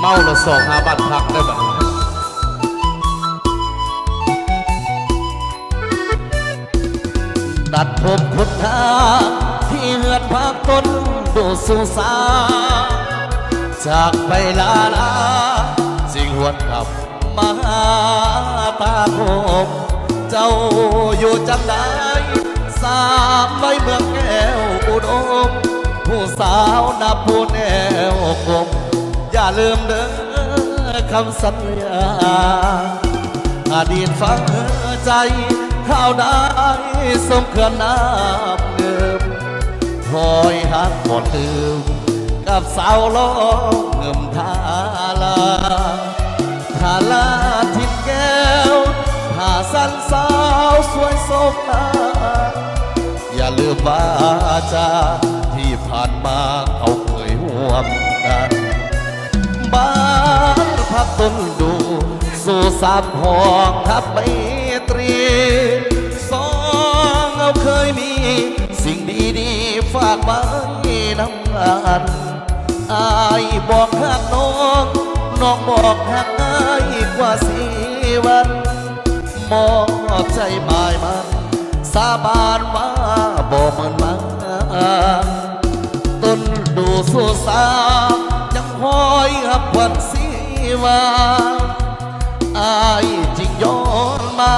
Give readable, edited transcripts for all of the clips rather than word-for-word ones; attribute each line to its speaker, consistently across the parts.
Speaker 1: มาแล้วสองหาบ้านพักได้แบบ
Speaker 2: ตัดผมพุทธาที่เหือนพักต้นดูสุสาจากไปลาลาสิ่งหวนกลับมาหาตาผมเจ้าอยู่จังใดสามใบเมืองแก้วอุดมผู้สาวนับผู้แนวกลมอย่าลืมเด้อคำสัญญาอดีตฝังใจข้าวได้สมเขื่อนน้ำเดิมคอยหักหมดลืมกับสาวล้อเงิมทาลาทิดแก้วถ้าสันสาวสวยสมตาอย่าลืมว่าจาที่ผ่านมาเขาเคยห่วงกันบ้านพักต้นดูสู่สามห้องทับไปตรีสองเราเคยมีสิ่งดีๆฝากไว้น้ำงานอายบอกหักน้องน้องบอกหักอายกว่า4 วันมอบใจหมายมันสาบานว่าบอกมันมาต้นดูสู่สามยังคอยหับวัน4 วันอายจริงย้อนมา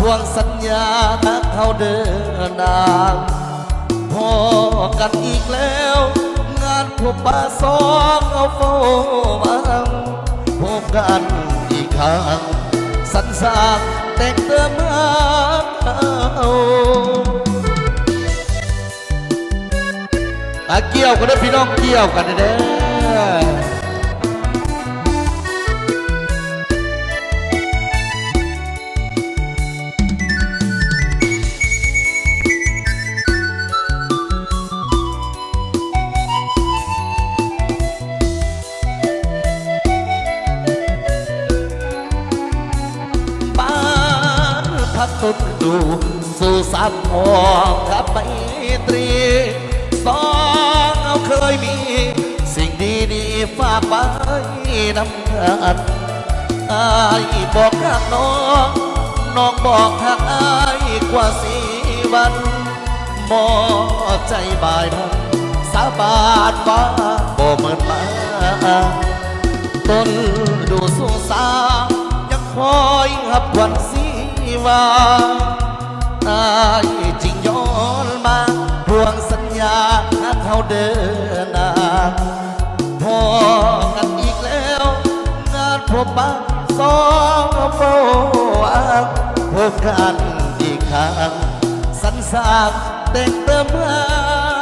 Speaker 2: ทวงสัญญาถ้าเขาเดินนางพอกันอีกแล้วงานพบปะสองเอาโฟวังพบกันอีกครั้งสันสางแต่งเติมเมื่อเกี่ยวกันนะพี่น้องเกี่ยวกันเด้อต้นดูสู่สามห้องกับไมตรีสองเราเคยมีสิ่งดีๆฝากไว้นำกันอายบอกหักน้องน้องบอกหักอายกว่า4 วันมอบใจบ่ายนั้นสาบานว่าบ่เหมือนมาต้นดูสู่สามยังคอยหับวันว่าอายจริงย้อนมาทวงสัญญาถ้าเขาเดินนางพอกันอีกแล้วงานพบปะสองโฟงพบกันอีกครั้งสันสากแต่งเติมเมื่อ